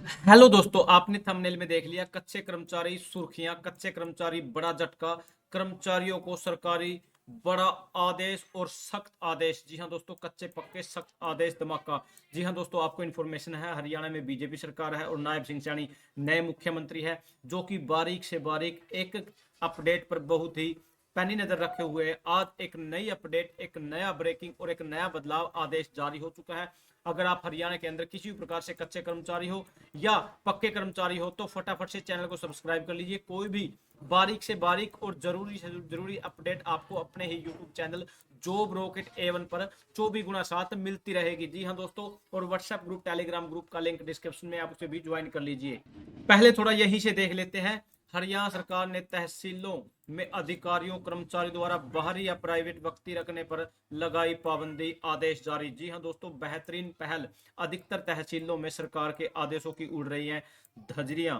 Hello दोस्तों, आपने thumbnail में देख लिया कच्चे कर्मचारी सुर्खियां, कच्चे कर्मचारी बड़ा झटका, कर्मचारियों को सरकारी बड़ा आदेश और सख्त आदेश। जी हां दोस्तों, कच्चे पक्के सख्त आदेश धमाका। जी हां दोस्तों, आपको इन्फॉर्मेशन है, हरियाणा में बीजेपी सरकार है और नायब सिंह सैनी नए मुख्यमंत्री है, जो कि बारीक से बारीक एक अपडेट पर बहुत ही पैनी नजर रखे हुए है। आज एक नई अपडेट, एक नया ब्रेकिंग और एक नया बदलाव आदेश जारी हो चुका है। अगर आप हरियाणा के अंदर किसी भी प्रकार से कच्चे कर्मचारी हो या पक्के कर्मचारी हो तो फटाफट से चैनल को सब्सक्राइब कर लीजिए। कोई भी बारीक से बारीक और जरूरी से जरूरी अपडेट आपको अपने ही YouTube channel Job Rocket A1 पर 24x7 मिलती रहेगी। जी हाँ दोस्तों, और व्हाट्सएप ग्रुप, टेलीग्राम ग्रुप का लिंक डिस्क्रिप्शन में आप उसे भी ज्वाइन कर लीजिए। पहले थोड़ा यहीं से देख लेते हैं। हरियाणा सरकार ने तहसीलों में अधिकारियों कर्मचारी द्वारा बाहरी या प्राइवेट व्यक्ति रखने पर लगाई पाबंदी, आदेश जारी। जी हां दोस्तों, बेहतरीन पहल। अधिकतर तहसीलों में सरकार के आदेशों की उड़ रही हैं धज्जियां।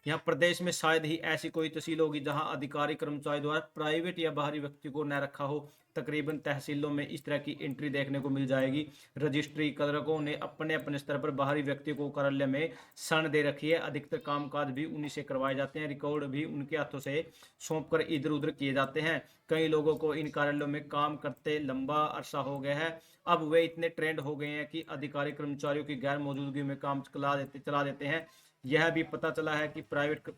यहाँ प्रदेश में शायद ही ऐसी कोई तहसील होगी जहां अधिकारी कर्मचारी द्वारा प्राइवेट या बाहरी व्यक्ति को न रखा हो। तकरीबन तहसीलों में इस तरह की एंट्री देखने को मिल जाएगी। रजिस्ट्री क्लर्कों ने अपने अपने स्तर पर बाहरी व्यक्ति को कार्यालय में सन दे रखी है। अधिकतर कामकाज भी उन्हीं से करवाए जाते हैं, रिकॉर्ड भी उनके हाथों से सौंप कर इधर उधर किए जाते हैं। कई लोगों को इन कार्यालयों में काम करते लंबा अरसा हो गया है। अब वे इतने ट्रेंड हो गए हैं कि अधिकारी कर्मचारियों की गैर मौजूदगी में काम चला देते हैं। यह भी पता चला है कि प्राइवेट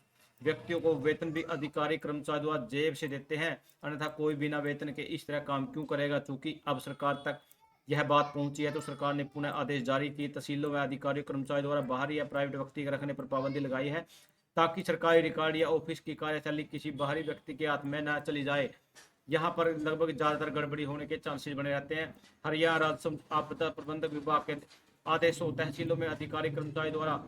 व्यक्तियों को वेतन भी अधिकारी कर्मचारी द्वारा जेब से देते हैं, अन्यथा कोई बिना वेतन के इस तरह काम क्यों करेगा। चूंकि अब सरकार तक यह बात पहुंची है तो सरकार ने पुनः आदेश जारी किए। तहसीलों व अधिकारी कर्मचारी द्वारा बाहरी या प्राइवेट व्यक्ति रखने पर पाबंदी लगाई है, ताकि सरकारी रिकॉर्ड या ऑफिस की कार्यशैली किसी बाहरी व्यक्ति के हाथ में न चली जाए। यहाँ पर लगभग ज्यादातर गड़बड़ी होने के चांसेस बने रहते हैं। हरियाणा राजस्व आपदा प्रबंधक विभाग के आदेशों तहसीलों में अधिकारी कर्मचारी द्वारा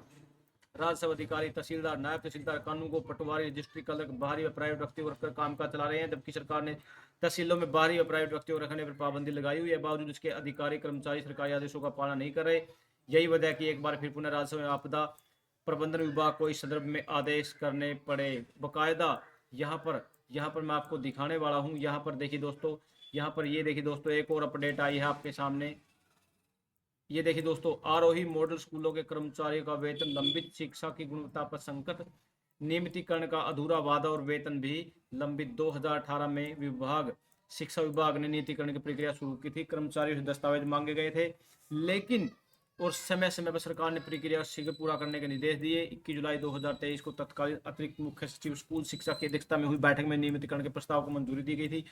राजस्व अधिकारी, तहसीलदार, नायब तहसीलदार, कानून को पटवारी, रजिस्ट्री क्लर्क बाहरी व प्राइवेट व्यक्तियों रखकर काम काज चला रहे हैं। जबकि सरकार ने तहसीलों में बाहरी व प्राइवेट व्यक्तियों रखने पर पाबंदी लगाई हुई है। बावजूद इसके अधिकारी कर्मचारी सरकारी आदेशों का पालन नहीं कर रहे। यही वजह है कि एक बार फिर पुनः राजस्व आपदा प्रबंधन विभाग को इस संदर्भ में आदेश करने पड़े बकायदा। यहाँ पर मैं आपको दिखाने वाला हूँ। यहाँ पर देखिए दोस्तों, यहाँ पर ये देखिए दोस्तों, एक और अपडेट आई है आपके सामने। ये देखिए दोस्तों, आरोही मॉडल स्कूलों के कर्मचारियों का वेतन लंबित, शिक्षा की गुणवत्ता पर संकट, नियमितीकरण का अधूरा वादा और वेतन भी लंबित। 2018 में शिक्षा विभाग ने नीतिकरण की प्रक्रिया शुरू की थी। कर्मचारियों से दस्तावेज मांगे गए थे, लेकिन और समय समय पर सरकार ने प्रक्रिया शीघ्र पूरा करने के निर्देश दिए। 21 जुलाई 2023 को तत्कालीन अतिरिक्त मुख्य सचिव स्कूल शिक्षा की अध्यक्षता में हुई बैठक में नियमितीकरण के प्रस्ताव को मंजूरी दी गई थी,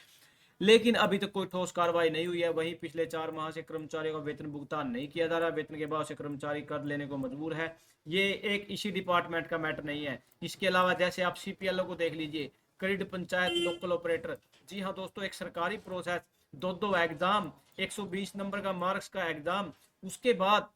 लेकिन अभी तक कोई ठोस कार्रवाई नहीं हुई है। वहीं पिछले 4 माह से कर्मचारियों का वेतन भुगतान नहीं किया जा रहा। वेतन के बाद से कर्मचारी कर लेने को मजबूर है। ये एक इसी डिपार्टमेंट का मैटर नहीं है। इसके अलावा जैसे आप CPLO को देख लीजिए, क्रेडिट पंचायत, लोकल ऑपरेटर। जी हाँ दोस्तों, एक सरकारी प्रोसेस, दो एग्जाम, 120 नंबर का मार्क्स का एग्जाम, उसके बाद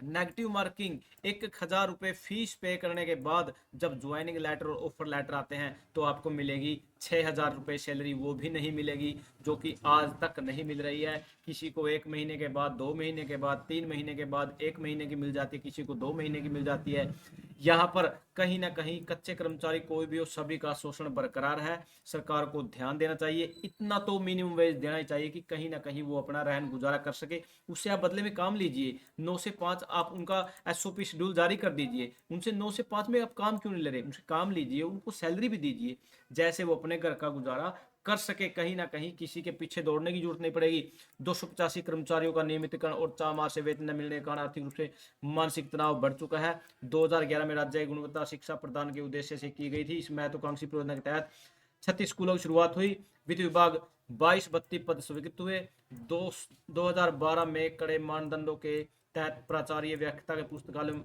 नेगेटिव मार्किंग, 1,000 रुपये फीस पे करने के बाद जब ज्वाइनिंग लेटर और ऑफर लेटर आते हैं तो आपको मिलेगी 6,000 रुपये सैलरी। वो भी नहीं मिलेगी, जो कि आज तक नहीं मिल रही है। किसी को 1 महीने के बाद, 2 महीने के बाद, 3 महीने के बाद, 1 महीने की मिल जाती है, किसी को 2 महीने की मिल जाती है। यहाँ पर कहीं ना कहीं कच्चे कर्मचारी कोई भी हो, सभी का शोषण बरकरार है। सरकार को ध्यान देना चाहिए। इतना तो मिनिमम वेज देना ही चाहिए कि कहीं ना कहीं वो अपना रहन गुजारा कर सके। उससे आप बदले में काम लीजिए। 9 से 5 आप उनका SOP शेड्यूल जारी कर दीजिए। उनसे 9 से 5 में आप काम क्यों नहीं ले रहे? उनसे काम लीजिए, उनको सैलरी भी दीजिए, जैसे वो अपने घर का गुजारा कर सके। कहीं ना कहीं किसी के पीछे दौड़ने की जरूरत नहीं पड़ेगी। 285 कर्मचारियों का नियमितीकरण और 4 माह से वेतन न मिलने के कारण आर्थिक रूप से मानसिक तनाव बढ़ चुका है। 2011 में राज्य गुणवत्ता शिक्षा प्रदान के उद्देश्य से की गई थी इस महत्वाकांक्षी परियोजना के तहत 36 स्कूलों की शुरुआत हुई। वित्त विभाग 22-32 पद स्वीकृत हुए। 2012 में कड़े मानदंडों के तहत प्राचार्य, व्याख्याता के पुस्तकालय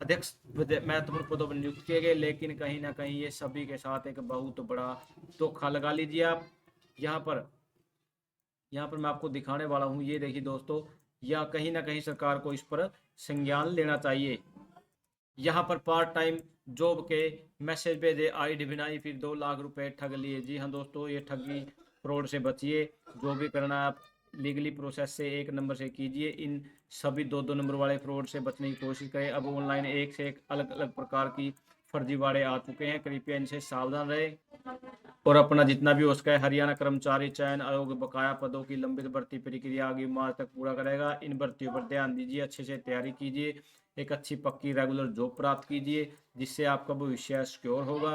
अध्यक्ष महत्वपूर्ण पदों पर नियुक्त किए गए। लेकिन कहीं ना कहीं ये सभी के साथ एक बहुत बड़ा धोखा लगा लीजिए आप। यहाँ पर यहाँ पर मैं आपको दिखाने वाला हूँ। ये देखिए दोस्तों, या कहीं ना कहीं सरकार को इस पर संज्ञान लेना चाहिए। यहाँ पर पार्ट टाइम जॉब के मैसेज भेजे, ID बनाई, फिर 2 लाख रुपए ठग लिए। जी हाँ दोस्तों, ये ठगी फ्रॉड से बचिए। जो भी करना है आप लीगली प्रोसेस से 1 नंबर से कीजिए। इन सभी 2-2 नंबर वाले फ्रॉड से बचने की कोशिश करें। अब ऑनलाइन एक से एक अलग अलग प्रकार की फर्जीवाड़े आ चुके हैं, कृपया इनसे सावधान रहे और अपना जितना भी हो सके। हरियाणा कर्मचारी चयन आयोग बकाया पदों की लंबित भर्ती प्रक्रिया अगली मार्च तक पूरा करेगा। इन भर्तियों पर ध्यान दीजिए, अच्छे से तैयारी कीजिए। एक अच्छी पक्की रेगुलर जॉब प्राप्त कीजिए, जिससे आपका भविष्य सिक्योर होगा।